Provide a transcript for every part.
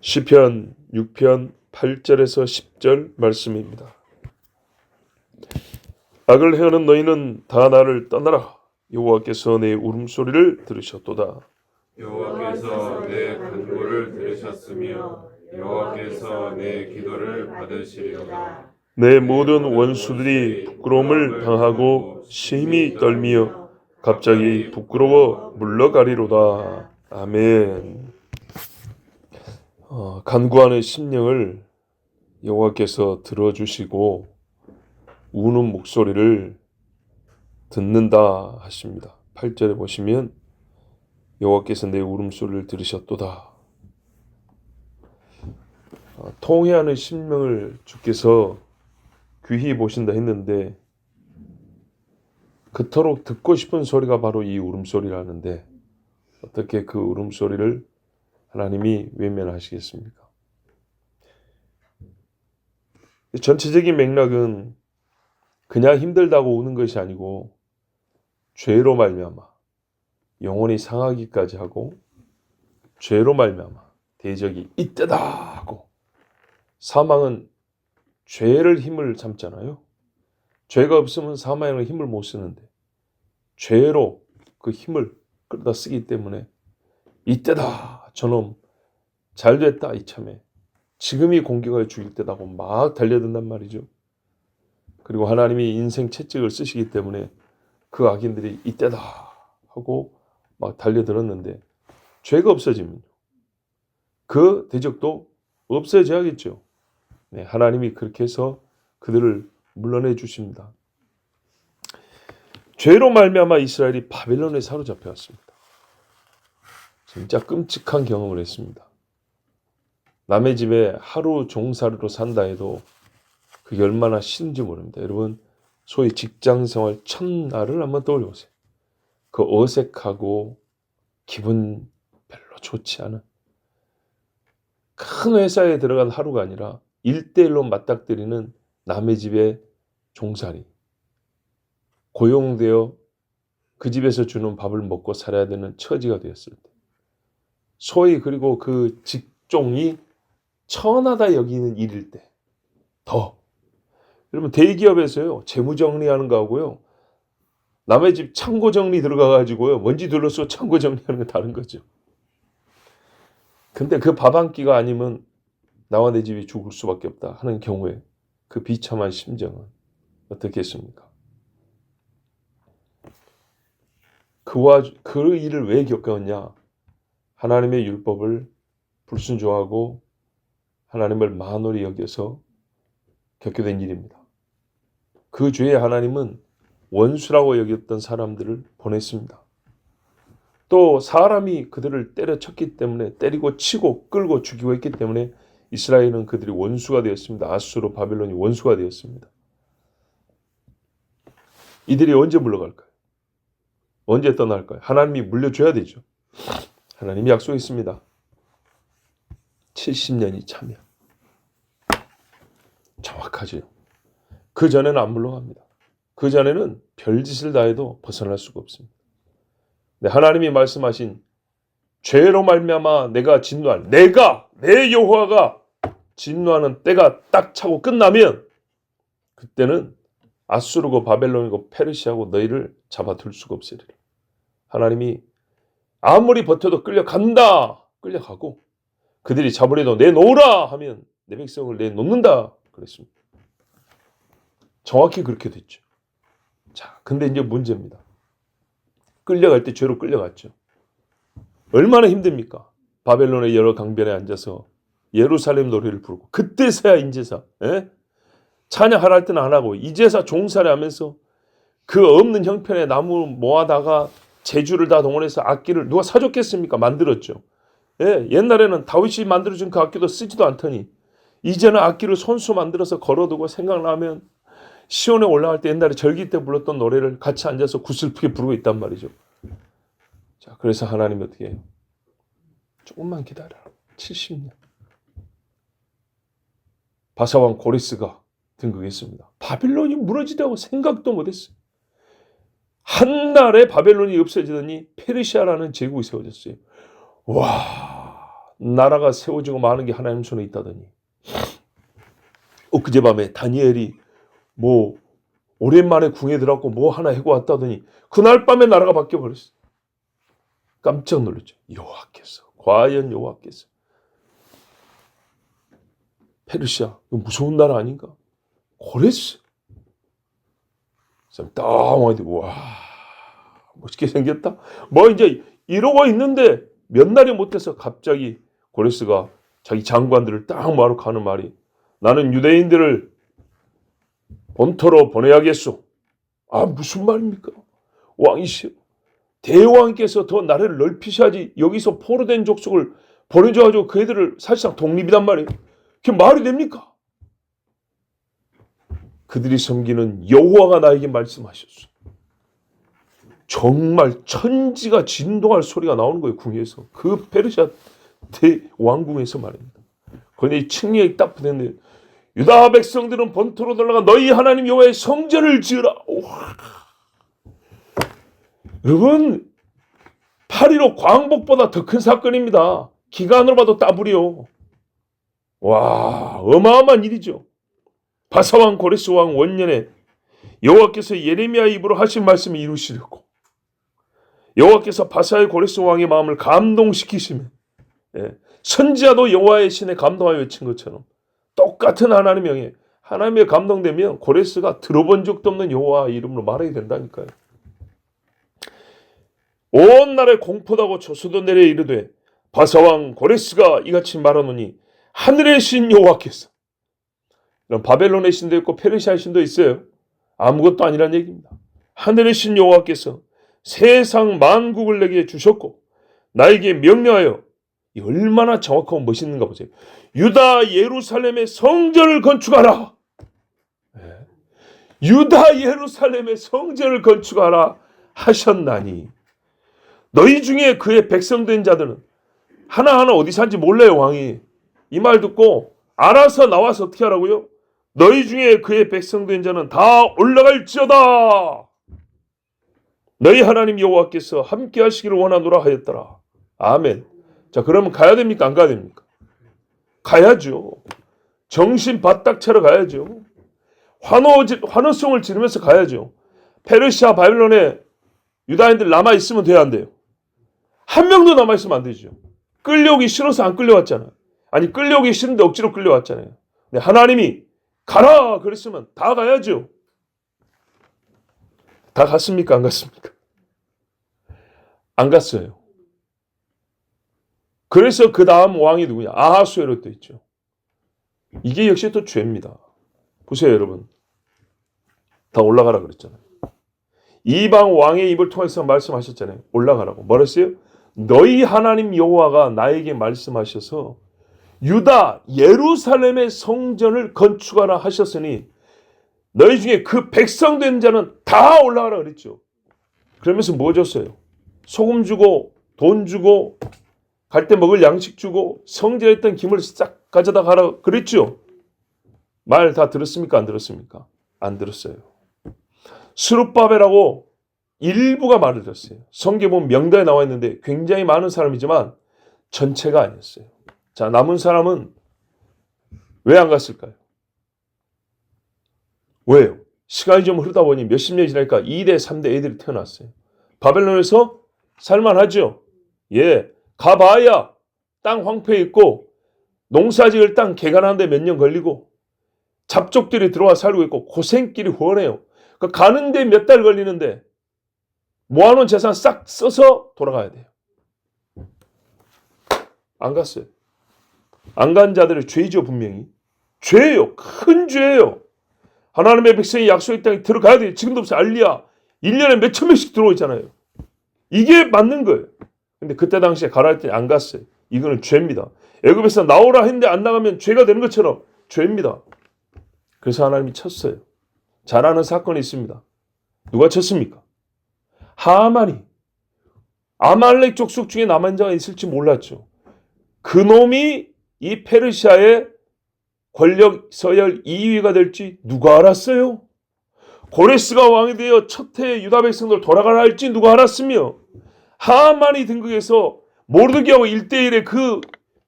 시편 6편 8절에서 10절 말씀입니다. 악을 행하는 너희는 다 나를 떠나라. 여호와께서 내 울음소리를 들으셨도다. 여호와께서 내 간구를 들으셨으며 여호와께서 내 기도를 받으시리로다. 내 모든 원수들이 부끄러움을 당하고 심히 떨며 갑자기 부끄러워 물러가리로다. 아멘. 간구하는 심령을 여호와께서 들어주시고 우는 목소리를 듣는다 하십니다. 8절에 보시면 여호와께서 내 울음소리를 들으셨도다. 통회하는 심령을 주께서 귀히 보신다 했는데 그토록 듣고 싶은 소리가 바로 이 울음소리라는데 어떻게 그 울음소리를 하나님이 외면하시겠습니까? 전체적인 맥락은 그냥 힘들다고 우는 것이 아니고 죄로 말미암아 영혼이 상하기까지 하고 죄로 말미암아 대적이 이때다 하고 사망은 죄를 힘을 삼잖아요. 죄가 없으면 사망에는 힘을 못 쓰는데 죄로 그 힘을 끌어다 쓰기 때문에 이때다 저놈 잘됐다 이참에 지금이 공격을 죽일 때다고 막 달려든단 말이죠. 그리고 하나님이 인생 채찍을 쓰시기 때문에 그 악인들이 이때다 하고 막 달려들었는데 죄가 없어지면 그 대적도 없어져야겠죠. 네, 하나님이 그렇게 해서 그들을 물러내 주십니다. 죄로 말미암아 이스라엘이 바벨론에 사로잡혀왔습니다. 진짜 끔찍한 경험을 했습니다. 남의 집에 하루 종살이로 산다 해도 그게 얼마나 싫은지 모릅니다. 여러분 소위 직장생활 첫날을 한번 떠올려보세요. 그 어색하고 기분 별로 좋지 않은 큰 회사에 들어간 하루가 아니라 1대1로 맞닥뜨리는 남의 집의 종살이, 고용되어 그 집에서 주는 밥을 먹고 살아야 되는 처지가 되었을 때 소위 그리고 그 직종이 천하다 여기는 일일 때 더 여러분 대기업에서요 재무정리하는 거하고요 남의 집 창고 정리 들어가가지고요 먼지 둘러서 창고 정리하는 거 다른 거죠. 근데 그 밥 한 끼가 아니면 나와 내 집이 죽을 수밖에 없다 하는 경우에 그 비참한 심정은 어떻겠습니까? 그 일을 왜 겪었냐? 하나님의 율법을 불순종하고 하나님을 만홀히 여겨서 겪게 된 일입니다. 그 죄에 하나님은 원수라고 여겼던 사람들을 보냈습니다. 또 사람이 그들을 때려쳤기 때문에 때리고 치고 끌고 죽이고 했기 때문에 이스라엘은 그들이 원수가 되었습니다. 아수르 바벨론이 원수가 되었습니다. 이들이 언제 물러갈까요? 언제 떠날까요? 하나님이 물려줘야 되죠. 하나님이 약속했습니다. 70년이 차면 정확하죠. 그 전에는 안 물러갑니다. 그 전에는 별짓을 다 해도 벗어날 수가 없습니다. 네, 하나님이 말씀하신 죄로 말미암아 내가 진노할 내 여호와가 진노하는 때가 딱 차고 끝나면 그때는 아수르고 바벨론이고 페르시아고 너희를 잡아둘 수가 없으리라. 하나님이 아무리 버텨도 끌려가고 그들이 잡으려도 내놓으라 하면 내 백성을 내놓는다 그랬습니다. 정확히 그렇게 됐죠. 자, 근데 이제 문제입니다. 끌려갈 때 죄로 끌려갔죠. 얼마나 힘듭니까? 바벨론의 여러 강변에 앉아서 예루살렘 노래를 부르고 그때서야 인제사 찬양하라 할 때는 안 하고 이제사 종살이 하면서 그 없는 형편에 나무 모아다가 제주를 다 동원해서 악기를 누가 사줬겠습니까? 만들었죠. 옛날에는 다윗이 만들어준 그 악기도 쓰지도 않더니 이제는 악기를 손수 만들어서 걸어두고 생각나면 시온에 올라갈 때 옛날에 절기 때 불렀던 노래를 같이 앉아서 구슬프게 부르고 있단 말이죠. 자, 그래서 하나님이 어떻게 해요? 조금만 기다려. 70년. 바사왕 고레스가 등극했습니다. 바벨론이 무너지다고 생각도 못했어요. 한날에 바벨론이 없어지더니 페르시아라는 제국이 세워졌어요. 와, 나라가 세워지고 마는 게 하나님 손에 있다더니 엊그제 밤에 다니엘이 뭐 오랜만에 궁에 들어갔고 뭐 하나 해고 왔다더니 그날 밤에 나라가 바뀌어버렸어. 깜짝 놀랐죠. 여호와께서, 과연 여호와께서. 페르시아, 무서운 나라 아닌가? 고레스. 딱 와야 돼. 와, 멋있게 생겼다. 뭐 이제 이러고 있는데 몇 날이 못 돼서 갑자기 고레스가 자기 장관들을 딱 모아놓고 하는 말이, 나는 유대인들을 본토로 보내야겠소. 아, 무슨 말입니까? 왕이시여, 대왕께서 더 나라를 넓히셔야지 여기서 포로된 족속을 보내줘가지고 그 애들을 사실상 독립이란 말이에요. 그게 말이 됩니까? 그들이 섬기는 여호와가 나에게 말씀하셨어. 정말 천지가 진동할 소리가 나오는 거예요. 궁에서. 그 페르시아 대왕궁에서 말입니다. 그런데 이 층리에 딱 붙었는데, 유다 백성들은 본토로 돌아가 너희 하나님 여호와의 성전을 지으라. 우와. 여러분, 8.15 광복보다 더 큰 사건입니다. 기간으로 봐도 따블이요. 와, 어마어마한 일이죠. 바사왕 고레스 왕 원년에 여호와께서 예레미야 입으로 하신 말씀을 이루시려고 여호와께서 바사의 고레스 왕의 마음을 감동시키시면, 선지자도 여호와의 신에 감동하여 외친 것처럼 똑같은 하나님의 명예, 하나님의 감동되면 고레스가 들어본 적도 없는 여호와의 이름으로 말하게 된다니까요. 온 나라에 공포하고 조소도 내려 이르되 바사왕 고레스가 이같이 말하노니 하늘의 신 여호와께서, 이런 바벨론의 신도 있고 페르시아의 신도 있어요. 아무것도 아니란 얘기입니다. 하늘의 신 여호와께서 세상 만국을 내게 주셨고 나에게 명령하여, 이 얼마나 정확하고 멋있는가 보세요. 유다 예루살렘의 성전을 건축하라. 유다 예루살렘의 성전을 건축하라 하셨나니 너희 중에 그의 백성된 자들은 하나하나 어디 산지 몰라요. 왕이 이 말 듣고 알아서 나와서 어떻게 하라고요? 너희 중에 그의 백성된 자는 다 올라갈지어다. 너희 하나님 여호와께서 함께 하시기를 원하노라 하였더라. 아멘. 자, 그러면 가야 됩니까? 안 가야 됩니까? 가야죠. 정신 바짝 차려 가야죠. 환호성을 지르면서 가야죠. 페르시아 바빌론에 유다인들 남아있으면 돼야 안 돼요? 한 명도 남아있으면 안 되죠. 끌려오기 싫어서 안 끌려왔잖아요. 아니, 끌려오기 싫은데 억지로 끌려왔잖아요. 근데 하나님이 가라 그랬으면 다 가야죠. 다 갔습니까? 안 갔습니까? 안 갔어요. 그래서 그 다음 왕이 누구냐? 아하수에로 또 있죠. 이게 역시 또 죄입니다. 보세요, 여러분. 다 올라가라 그랬잖아요. 이방 왕의 입을 통해서 말씀하셨잖아요. 올라가라고. 뭐랬어요? 너희 하나님 여호와가 나에게 말씀하셔서 유다 예루살렘의 성전을 건축하라 하셨으니 너희 중에 그 백성된 자는 다 올라가라 그랬죠. 그러면서 뭐 줬어요? 소금 주고 돈 주고 갈 때 먹을 양식 주고 성전에 있던 김을 싹 가져다 가라 그랬죠. 말 다 들었습니까? 안 들었습니까? 안 들었어요. 스룹바벨하고 일부가 말을 들었어요. 성경에 보면 명단에 나와 있는데 굉장히 많은 사람이지만 전체가 아니었어요. 자, 남은 사람은 왜 안 갔을까요? 왜요? 시간이 좀 흐르다 보니 몇십 년이 지나니까 2대, 3대 애들이 태어났어요. 바벨론에서 살만하죠? 예, 가봐야 땅 황폐해 있고 농사 지을 땅 개간하는데 몇 년 걸리고 잡족들이 들어와 살고 있고 고생길이 훤해요. 그러니까 가는데 몇 달 걸리는데 모아놓은 재산 싹 써서 돌아가야 돼요. 안 갔어요. 안 간 자들의 죄죠, 분명히. 죄예요. 큰 죄예요. 하나님의 백성이 약속의 땅에 들어가야 돼요. 지금도 무슨 알리야. 1년에 몇천 명씩 들어오잖아요. 이게 맞는 거예요. 근데 그때 당시에 가라 했더니 안 갔어요. 이거는 죄입니다. 애굽에서 나오라 했는데 안 나가면 죄가 되는 것처럼 죄입니다. 그래서 하나님이 쳤어요. 잘 아는 사건이 있습니다. 누가 쳤습니까? 하만이. 아말렉 족속 중에 남은 자가 있을지 몰랐죠. 그놈이 이 페르시아의 권력 서열 2위가 될지 누가 알았어요? 고레스가 왕이 되어 첫 해에 유다 백성들 돌아가라 할지 누가 알았으며 하만이 등극해서 모르드게하고 1대1의 그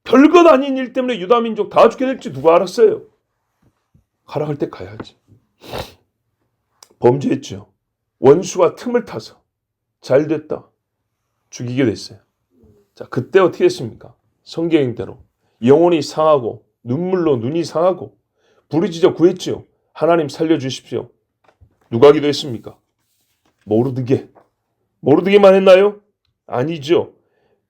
별것 아닌 일 때문에 유다 민족 다 죽게 될지 누가 알았어요? 가라 할 때 가야지. 범죄했죠. 원수가 틈을 타서 잘 됐다. 죽이게 됐어요. 자, 그때 어떻게 했습니까? 성경대로 영혼이 상하고 눈물로 눈이 상하고 부르짖어 구했지요. 하나님 살려주십시오. 누가 기도했습니까? 모르드게만 했나요? 아니죠.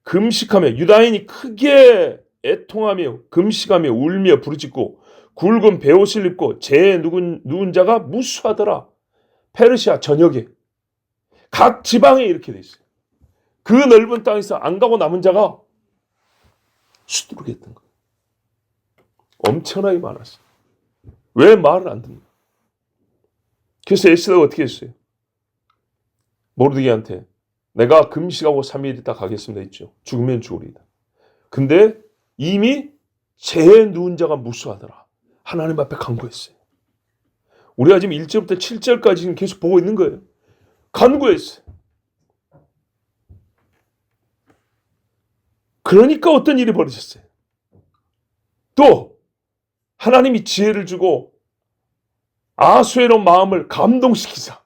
금식하며 유다인이 크게 애통하며 금식하며 울며 부르짖고 굵은 베옷을 입고 제 누운 자가 무수하더라. 페르시아 전역에 각 지방에 이렇게 돼 있어요. 그 넓은 땅에서 안 가고 남은 자가 수두룩했던 거예요. 엄청나게 많았어요. 왜 말을 안 듣나? 그래서 에스더가 어떻게 했어요? 모르드게한테 내가 금식하고 3일 있다 가겠습니다 했죠. 죽으면 죽으리이다. 근데 이미 제 누운 자가 무수하더라. 하나님 앞에 간구했어요. 우리가 지금 1절부터 7절까지 지금 계속 보고 있는 거예요. 간구했어요. 그러니까 어떤 일이 벌어졌어요. 또 하나님이 지혜를 주고 아수에로 마음을 감동시키사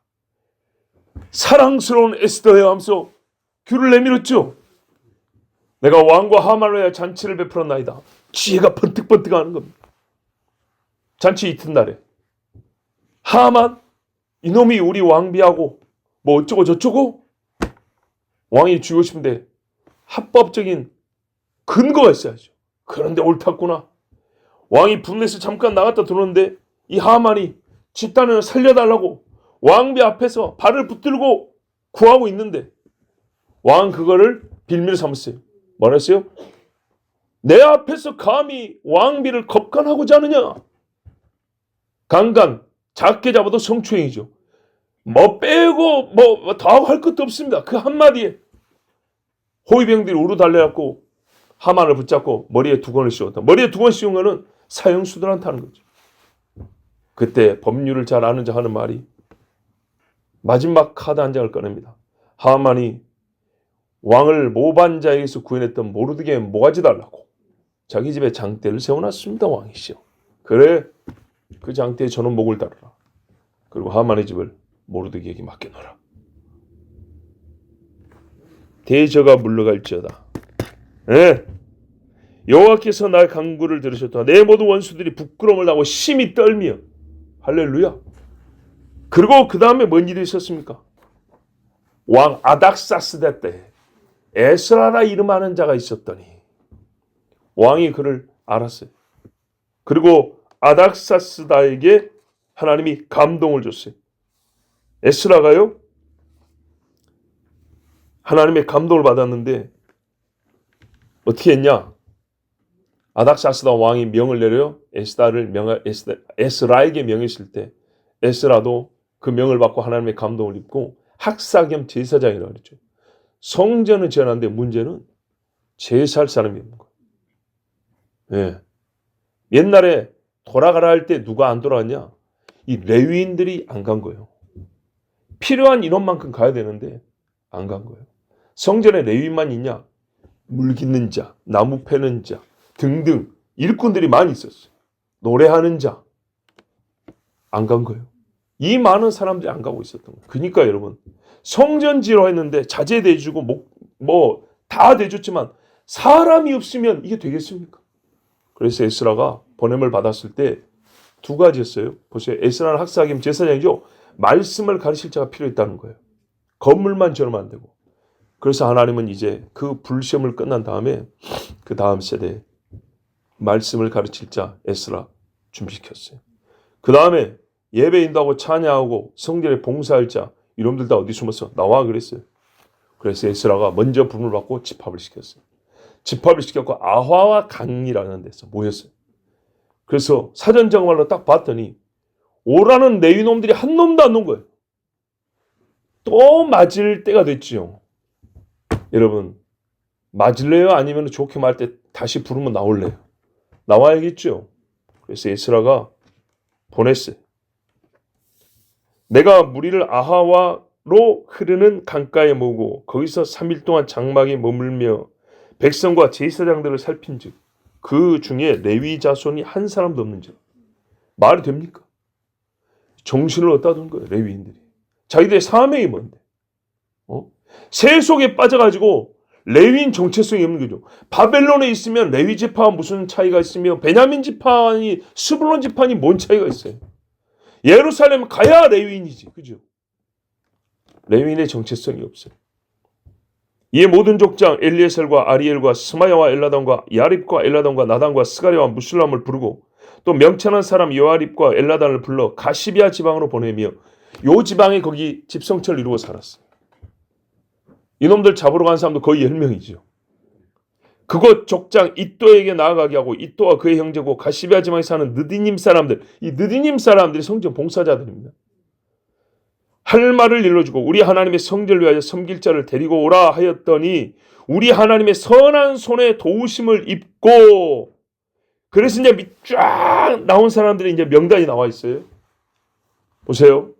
사랑스러운 에스더에 하면서 귀를 내밀었죠. 내가 왕과 하만을 위하여 잔치를 베풀었나이다. 지혜가 번뜩번뜩하는 겁니다. 잔치 이튿날에 하만 이놈이 우리 왕비하고 뭐 어쩌고 저쩌고 왕이 죽이고 싶은데 합법적인 근거가 있어야죠. 그런데 옳았구나. 왕이 분내서 잠깐 나갔다 들어오는데 이 하만이 집단을 살려달라고 왕비 앞에서 발을 붙들고 구하고 있는데 왕 그거를 빌미로 삼았어요. 뭐라 했어요? 내 앞에서 감히 왕비를 겁간하고자 하느냐? 강간, 작게 잡아도 성추행이죠. 뭐 빼고 뭐 더 할 것도 없습니다. 그 한마디에 호위병들이 우르 달려갖고 하만을 붙잡고 머리에 두건을 씌웠다. 머리에 두건 씌운 거는 사형수들한테 하는 거죠. 그때 법률을 잘 아는 자 하는 말이 마지막 카드 한 장을 꺼냅니다. 하만이 왕을 모반자에게서 구해냈던 모르드게의 모가지 달라고 자기 집에 장대를 세워놨습니다. 왕이시여. 그래 그 장대에 저는 목을 달아라. 그리고 하만의 집을 모르드게에게 맡겨놓으라. 대저가 물러갈지어다. 네. 여호와께서 나의 간구를 들으셨다. 내 모든 원수들이 부끄러움을 하고 심히 떨며 할렐루야. 그리고 그 다음에 뭔 일이 있었습니까? 왕 아닥사스다 때 에스라라 이름하는 자가 있었더니 왕이 그를 알았어요. 그리고 아닥사스다에게 하나님이 감동을 줬어요. 에스라가요 하나님의 감동을 받았는데 어떻게 했냐? 아닥사스다 왕이 명을 내려 에스라에게 명했을 때 에스라도 그 명을 받고 하나님의 감동을 입고 학사 겸 제사장이라고 그랬죠. 성전은 지어놨는데 문제는 제사할 사람이 없는 거예요. 예. 옛날에 돌아가라 할 때 누가 안 돌아갔냐? 이 레위인들이 안 간 거예요. 필요한 인원만큼 가야 되는데 안 간 거예요. 성전에 레위인만 있냐? 물 깃는 자, 나무 패는 자 등등 일꾼들이 많이 있었어요. 노래하는 자 안 간 거예요. 이 많은 사람들이 안 가고 있었던 거예요. 그러니까 여러분 성전 지으려 했는데 자재 대주고 뭐 다 대줬지만 사람이 없으면 이게 되겠습니까? 그래서 에스라가 보냄을 받았을 때 두 가지였어요. 보세요. 에스라는 학사 겸 제사장이죠. 말씀을 가르칠 자가 필요했다는 거예요. 건물만 지으면 안 되고. 그래서 하나님은 이제 그 불시험을 끝난 다음에 그 다음 세대에 말씀을 가르칠 자 에스라 준비시켰어요. 그 다음에 예배 인도하고 찬양하고 성전에 봉사할 자 이놈들 다 어디 숨었어? 나와 그랬어요. 그래서 에스라가 먼저 부름을 받고 집합을 시켰어요. 집합을 시켰고 아화와 강이라는 데서 모였어요. 그래서 사전정말로 딱 봤더니 오라는 레위놈들이 한 놈도 안 놓은 거예요. 또 맞을 때가 됐지요. 여러분 맞을래요? 아니면 좋게 말할 때 다시 부르면 나올래요? 나와야겠죠. 그래서 에스라가 보냈어요. 내가 무리를 아하와로 흐르는 강가에 모으고 거기서 3일 동안 장막에 머물며 백성과 제사장들을 살핀즉 그 중에 레위 자손이 한 사람도 없는지 말이 됩니까? 정신을 어디다 둔 거예요, 레위인들이. 자기들의 사명이 뭔데? 새 속에 빠져가지고 레위인 정체성이 없는 거죠. 바벨론에 있으면 레위 지파와 무슨 차이가 있으며 베냐민 지파니 스불론 지파니 뭔 차이가 있어요? 예루살렘 가야 레위인이지, 그죠? 레위인의 정체성이 없어요. 이에 모든 족장 엘리에셀과 아리엘과 스마야와 엘라단과 야립과 엘라단과 나단과 스가랴와 무술람을 부르고 또 명천한 사람 요아립과 엘라단을 불러 가시비아 지방으로 보내며 요 지방에 거기 집성처를 이루고 살았어요. 이놈들 잡으러 간 사람도 거의 10명이죠. 그곳 족장 이또에게 나아가게 하고 이또와 그의 형제고 가시비아 지방에 사는 느디님 사람들, 이 느디님 사람들이 성전 봉사자들입니다. 할 말을 일러주고 우리 하나님의 성전을 위하여 섬길 자를 데리고 오라 하였더니 우리 하나님의 선한 손에 도우심을 입고, 그래서 이제 쫙 나온 사람들이 이제 명단이 나와 있어요. 보세요.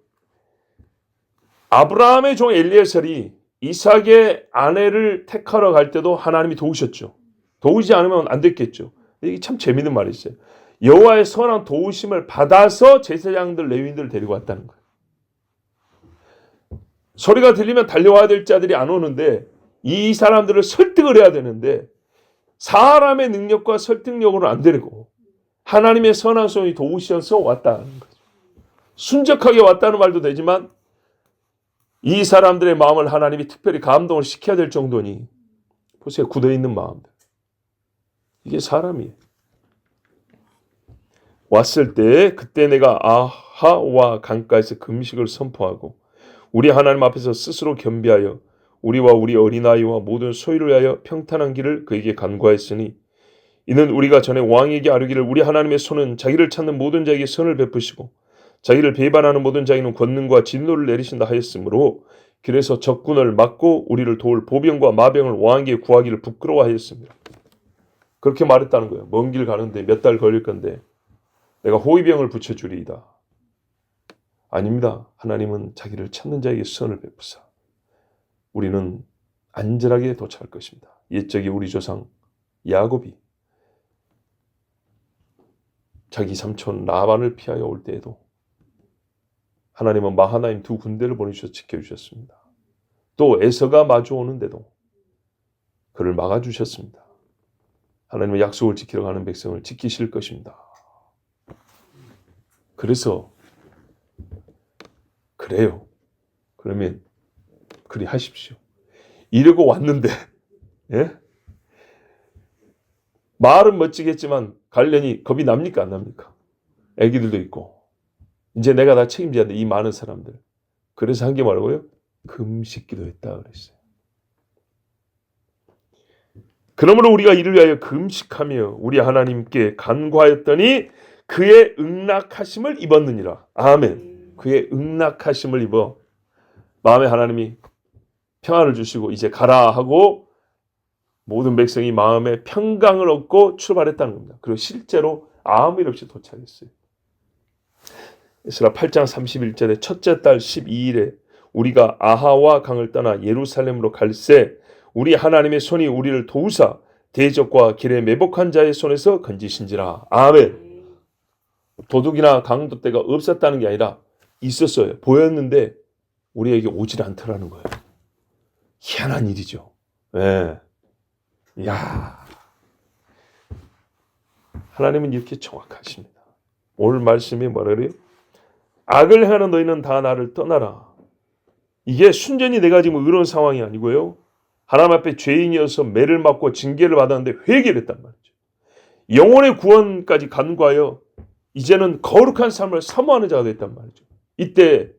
아브라함의 종 엘리에셀이 이삭의 아내를 택하러 갈 때도 하나님이 도우셨죠. 도우지 않으면 안 됐겠죠. 이게 참 재밌는 말이 있어요. 여호와의 선한 도우심을 받아서 제사장들 레위인들을 데리고 왔다는 거예요. 소리가 들리면 달려와야 될 자들이 안 오는데 이 사람들을 설득을 해야 되는데 사람의 능력과 설득력으로는 안 되고 하나님의 선한 손이 도우셔서 왔다는 거죠. 순적하게 왔다는 말도 되지만 이 사람들의 마음을 하나님이 특별히 감동을 시켜야 될 정도니 보세요. 굳어있는 마음들. 이게 사람이에요. 왔을 때 그때 내가 아하와 강가에서 금식을 선포하고 우리 하나님 앞에서 스스로 겸비하여 우리와 우리 어린아이와 모든 소유를 위하여 평탄한 길을 그에게 간구하였으니 이는 우리가 전에 왕에게 아뢰기를 우리 하나님의 손은 자기를 찾는 모든 자에게 선을 베푸시고 자기를 배반하는 모든 자에게는 권능과 진노를 내리신다 하였으므로 그래서 적군을 막고 우리를 도울 보병과 마병을 왕에게 구하기를 부끄러워하였습니다. 그렇게 말했다는 거예요. 먼 길 가는데 몇 달 걸릴 건데 내가 호위병을 붙여주리이다. 아닙니다. 하나님은 자기를 찾는 자에게 선을 베푸사 우리는 안전하게 도착할 것입니다. 옛적에 우리 조상 야곱이 자기 삼촌 라반을 피하여 올 때에도 하나님은 마하나임 두 군대를 보내주셔서 지켜주셨습니다. 또 에서가 마주오는데도 그를 막아주셨습니다. 하나님은 약속을 지키러 가는 백성을 지키실 것입니다. 그래서 그래요. 그러면 그리 하십시오. 이러고 왔는데 예? 말은 멋지겠지만 가려니 겁이 납니까 안 납니까? 애기들도 있고 이제 내가 다 책임져야 돼. 이 많은 사람들. 그래서 한 게 뭐라고요? 금식기도 했다 그랬어요. 그러므로 우리가 이를 위하여 금식하며 우리 하나님께 간구하였더니 그의 응낙하심을 입었느니라. 아멘. 그의 응낙하심을 입어 마음에 하나님이 평안을 주시고 이제 가라 하고 모든 백성이 마음에 평강을 얻고 출발했다는 겁니다. 그리고 실제로 아무 일 없이 도착했어요. 에스라 8장 31절에 첫째 달 12일에 우리가 아하와 강을 떠나 예루살렘으로 갈새 우리 하나님의 손이 우리를 도우사 대적과 길에 매복한 자의 손에서 건지신지라. 아멘. 도둑이나 강도떼가 없었다는 게 아니라 있었어요. 보였는데 우리에게 오질 않더라는 거예요. 희한한 일이죠. 네. 이야, 하나님은 이렇게 정확하십니다. 오늘 말씀이 뭐라 그래요? 악을 행하는 너희는 다 나를 떠나라. 이게 순전히 내가 지금 의로운 상황이 아니고요. 하나님 앞에 죄인이어서 매를 맞고 징계를 받았는데 회개를 했단 말이죠. 영혼의 구원까지 간구하여 이제는 거룩한 삶을 사모하는 자가 됐단 말이죠. 이때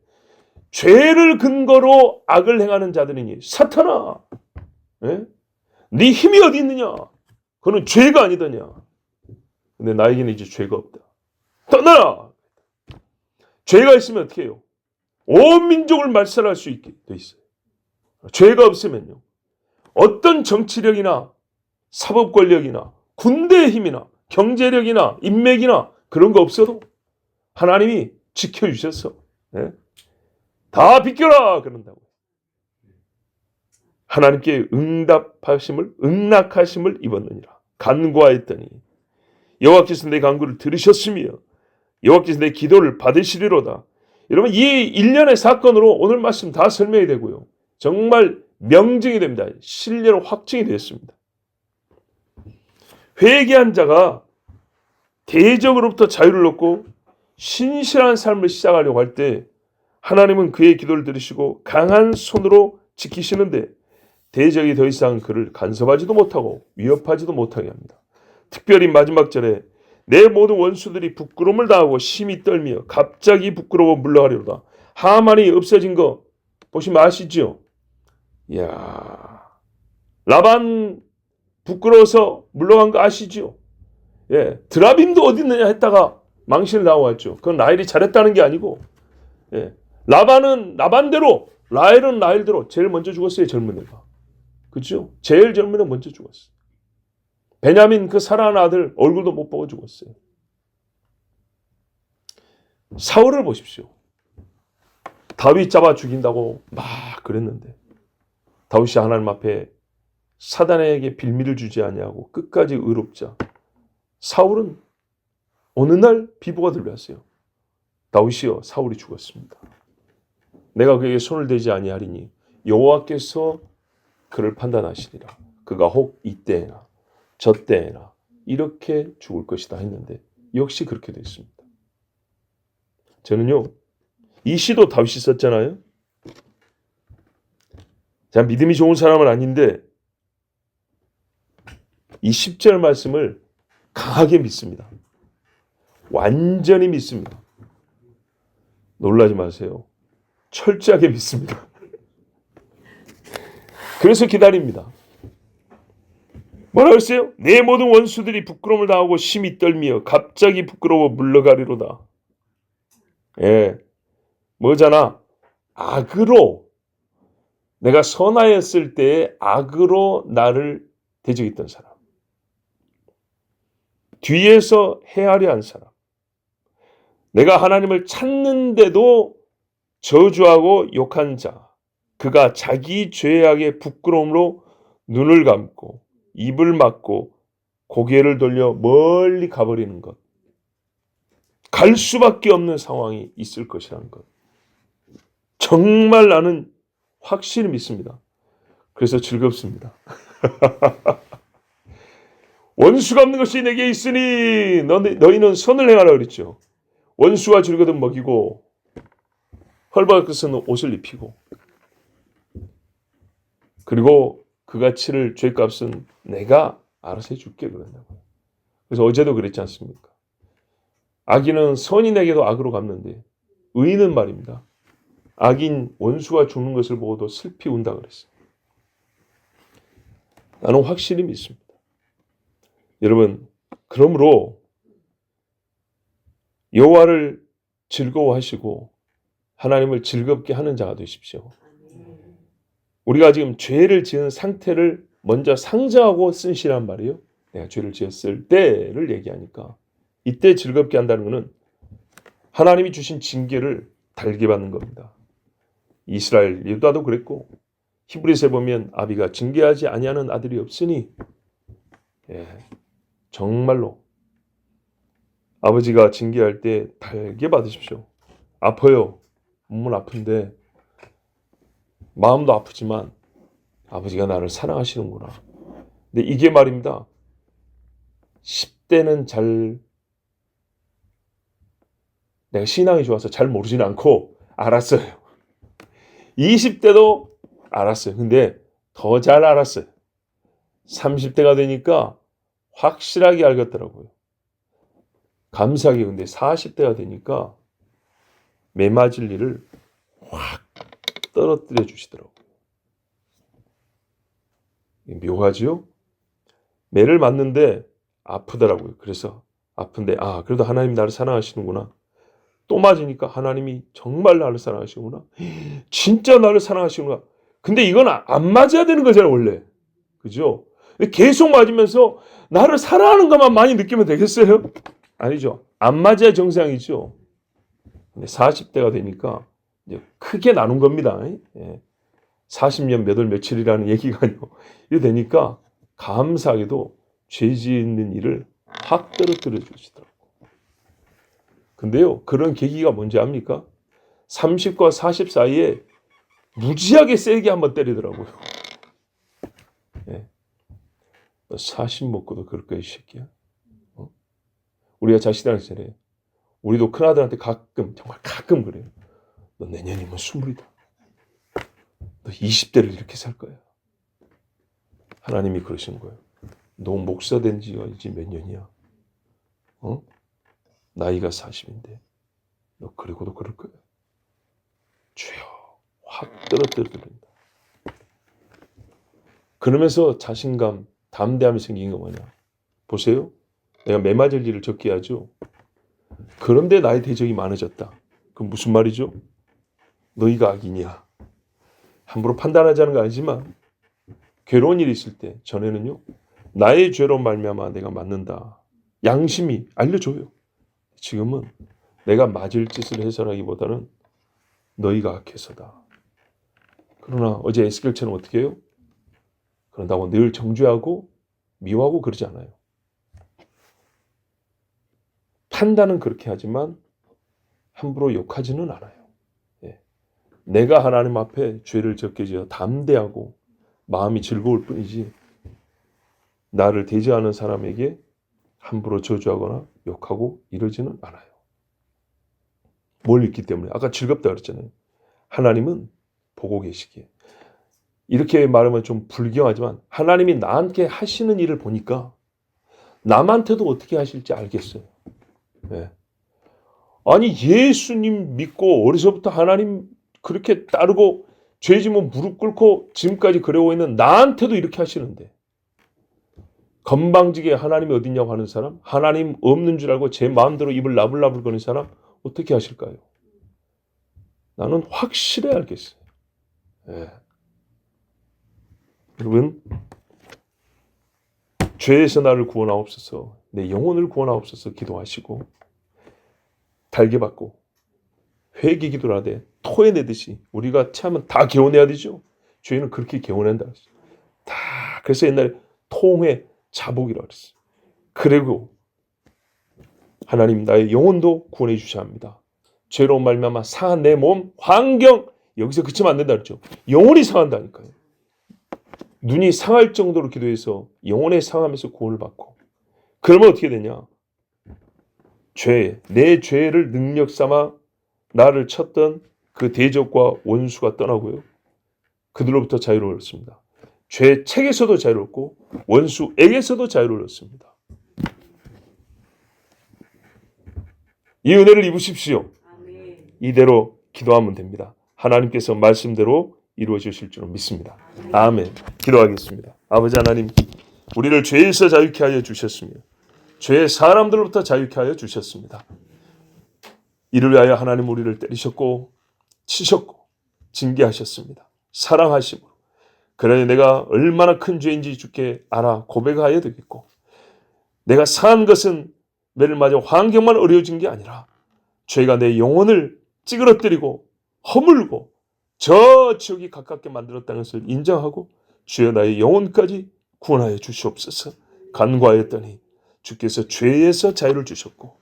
죄를 근거로 악을 행하는 자들이니 사탄아, 네 힘이 어디 있느냐? 그는 죄가 아니더냐? 근데 나에게는 이제 죄가 없다. 떠나라! 죄가 있으면 어떻게 해요? 온 민족을 말살할 수 있게 돼 있어요. 죄가 없으면요. 어떤 정치력이나 사법 권력이나 군대의 힘이나 경제력이나 인맥이나 그런 거 없어도 하나님이 지켜주셨어. 네? 다 비켜라! 그런다고. 하나님께 응답하심을, 응낙하심을 입었느니라. 간구하였더니 여호와께서 내 간구를 들으셨으며 여호와께서 내 기도를 받으시리로다. 여러분 이 일련의 사건으로 오늘 말씀 다 설명이 되고요. 정말 명증이 됩니다. 신뢰로 확증이 되었습니다. 회개한 자가 대적으로부터 자유를 얻고 신실한 삶을 시작하려고 할 때 하나님은 그의 기도를 들으시고 강한 손으로 지키시는데 대적이 더 이상 그를 간섭하지도 못하고 위협하지도 못하게 합니다. 특별히 마지막 절에 내 모든 원수들이 부끄러움을 당하고 심히 떨며 갑자기 부끄러워 물러가리로다. 하만이 없어진 거 보시면 아시죠? 이야, 라반 부끄러워서 물러간 거 아시죠? 예, 드라빔도 어디 있느냐 했다가 망신을 나왔죠. 그건 라헬이 잘했다는 게 아니고, 예, 라반은 라반대로, 라헬은 라헬대로 제일 먼저 죽었어요. 젊은 애가, 그렇죠? 제일 젊은 애 먼저 죽었어요. 베냐민 그 사랑하는 아들 얼굴도 못 보고 죽었어요. 사울을 보십시오. 다윗 잡아 죽인다고 막 그랬는데 다윗이 하나님 앞에 사단에게 빌미를 주지 아니하고 끝까지 의롭자. 사울은 어느 날 비보가 들려왔어요. 다윗이여, 사울이 죽었습니다. 내가 그에게 손을 대지 아니하리니 여호와께서 그를 판단하시리라. 그가 혹 이때나 저때나 이렇게 죽을 것이다 했는데 역시 그렇게 됐습니다. 저는요, 이 시도 다윗이 썼잖아요. 제가 믿음이 좋은 사람은 아닌데 이 10절 말씀을 강하게 믿습니다. 완전히 믿습니다. 놀라지 마세요. 철저하게 믿습니다. 그래서 기다립니다. 뭐라고 했어요? 내 모든 원수들이 부끄러움을 당하고 심히 떨며 갑자기 부끄러워 물러가리로다. 예, 뭐잖아. 악으로, 내가 선하였을 때 악으로 나를 대적했던 사람, 뒤에서 헤아려 한 사람, 내가 하나님을 찾는데도 저주하고 욕한 자, 그가 자기 죄악의 부끄러움으로 눈을 감고 입을 막고 고개를 돌려 멀리 가버리는 것, 갈 수밖에 없는 상황이 있을 것이라는 것, 정말 나는 확실히 믿습니다. 그래서 즐겁습니다. 원수가 없는 것이 내게 있으니 너희는 선을 행하라 그랬죠. 원수가 줄거든 먹이고 헐벗은 것은 옷을 입히고, 그리고 그가 치를 죄값은 내가 알아서 해줄게 그런다고요. 그래서 어제도 그랬지 않습니까? 악인은 선인에게도 악으로 갚는데 의인은 말입니다, 악인 원수가 죽는 것을 보고도 슬피 운다 그랬어요. 나는 확실히 믿습니다. 여러분, 그러므로 여호와를 즐거워하시고 하나님을 즐겁게 하는 자가 되십시오. 우리가 지금 죄를 지은 상태를 먼저 상정하고 쓴 시란 말이에요. 내가 죄를 지었을 때를 얘기하니까 이때 즐겁게 한다는 것은 하나님이 주신 징계를 달게 받는 겁니다. 이스라엘 유다도 그랬고 히브리서에 보면 아비가 징계하지 아니하는 아들이 없으니, 예, 정말로 아버지가 징계할 때 달게 받으십시오. 아파요. 몸은 아픈데 마음도 아프지만 아버지가 나를 사랑하시는구나. 근데 이게 말입니다, 10대는 잘, 내가 신앙이 좋아서 잘 모르진 않고 알았어요. 20대도 알았어요. 근데 더 잘 알았어요. 30대가 되니까 확실하게 알겠더라고요. 감사하게. 근데 40대가 되니까 매맞을 일을 확 떨어뜨려 주시더라고요. 묘하지요? 매를 맞는데 아프더라고요. 그래서 아픈데, 아, 그래도 하나님 나를 사랑하시는구나. 또 맞으니까 하나님이 정말 나를 사랑하시는구나. 진짜 나를 사랑하시는구나. 근데 이건 안 맞아야 되는 거잖아요, 원래. 그죠? 계속 맞으면서 나를 사랑하는 것만 많이 느끼면 되겠어요? 아니죠. 안 맞아야 정상이죠. 근데 40대가 되니까 이제 크게 나눈 겁니다. 예. 40년 몇 월 며칠이라는 얘기가 아니고 이게 되니까 감사하게도 죄 짓는 일을 확 떨어뜨려 주시더라고. 근데요, 그런 계기가 뭔지 압니까? 30과 40 사이에 무지하게 세게 한번 때리더라고요. 예. 너 40 먹고도 그럴 거야, 이 새끼야. 우리가 자식들한테 전해. 우리도 큰아들한테 가끔, 정말 가끔 그래요. 너 내년이면 20이다. 너 20대를 이렇게 살 거야. 하나님이 그러시는 거예요. 너 목사 된 지가 이제 몇 년이야? 나이가 40인데 너 그리고도 그럴 거야. 주여, 확 떨어뜨린다. 그러면서 자신감, 담대함이 생긴 거 뭐냐? 보세요. 내가 매맞을 일을 적게 하죠. 그런데 나의 대적이 많아졌다. 그럼 무슨 말이죠? 너희가 악인이야. 함부로 판단하자는 거 아니지만 괴로운 일이 있을 때 전에는요. 나의 죄로 말미암아 내가 맞는다. 양심이 알려줘요. 지금은 내가 맞을 짓을 해서라기보다는 너희가 악해서다. 그러나 어제 에스겔처럼 어떻게 해요? 그런다고 늘 정죄하고 미워하고 그러지 않아요. 판단은 그렇게 하지만 함부로 욕하지는 않아요. 예. 내가 하나님 앞에 죄를 적게 지어 담대하고 마음이 즐거울 뿐이지 나를 대지하는 사람에게 함부로 저주하거나 욕하고 이러지는 않아요. 뭘 읽기 때문에? 아까 즐겁다 그랬잖아요. 하나님은 보고 계시기에. 이렇게 말하면 좀 불경하지만 하나님이 나한테 하시는 일을 보니까 남한테도 어떻게 하실지 알겠어요. 네. 아니 예수님 믿고 어려서부터 하나님 그렇게 따르고 죄지면 무릎 꿇고 지금까지 그러고 있는 나한테도 이렇게 하시는데 건방지게 하나님이 어딨냐고 하는 사람, 하나님 없는 줄 알고 제 마음대로 입을 나불나불 거는 사람 어떻게 하실까요? 나는 확실히 알겠어요. 네. 여러분, 죄에서 나를 구원하옵소서, 내 영혼을 구원하옵소서 기도하시고 달게 받고 회개 기도를 하되 토해내듯이 우리가 참은 다 개원해야 되죠. 죄는 그렇게 개원한다. 다 그래서 옛날에 통회 자복이라고 그랬어요. 그리고 하나님 나의 영혼도 구원해 주셔야 합니다. 죄로 말미암아 상한 내 몸, 환경 여기서 그치면 안 된다 그랬죠. 영혼이 상한다니까요. 눈이 상할 정도로 기도해서 영혼의 상함에서 구원을 받고 그러면 어떻게 되냐? 내 죄를 능력 삼아 나를 쳤던 그 대적과 원수가 떠나고요. 그들로부터 자유를 얻습니다. 죄 책에서도 자유를 얻고 원수에게서도 자유를 얻습니다. 이 은혜를 입으십시오. 이대로 기도하면 됩니다. 하나님께서 말씀대로 이루어 주실 줄 믿습니다. 아멘. 기도하겠습니다. 아버지 하나님, 우리를 죄에서 자유케 하여 주셨으며 죄의 사람들로부터 자유케 하여 주셨습니다. 이를 위하여 하나님 우리를 때리셨고 치셨고 징계하셨습니다. 사랑하시고 그러니 내가 얼마나 큰 죄인지 주께 알아 고백하여야 되겠고 내가 상한 것은 매를 맞아 환경만 어려워진 게 아니라 죄가 내 영혼을 찌그러뜨리고 허물고 저 지옥이 가깝게 만들었다는 것을 인정하고 주여 나의 영혼까지 구원하여 주시옵소서. 간구하였더니 주께서 죄에서 자유를 주셨고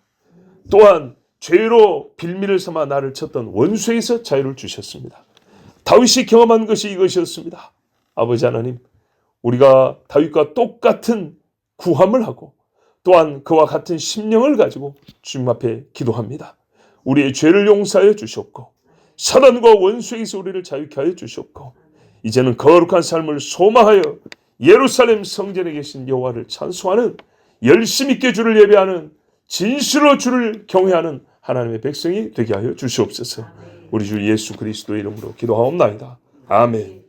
또한 죄로 빌미를 삼아 나를 쳤던 원수에서 자유를 주셨습니다. 다윗이 경험한 것이 이것이었습니다. 아버지 하나님, 우리가 다윗과 똑같은 구함을 하고 또한 그와 같은 심령을 가지고 주님 앞에 기도합니다. 우리의 죄를 용서하여 주셨고 사단과 원수에게서 우리를 자유케 하여 주셨고 이제는 거룩한 삶을 소망하여 예루살렘 성전에 계신 여호와를 찬송하는 열심 있게 주를 예배하는 진실로 주를 경외하는 하나님의 백성이 되게 하여 주시옵소서. 우리 주 예수 그리스도의 이름으로 기도하옵나이다. 아멘.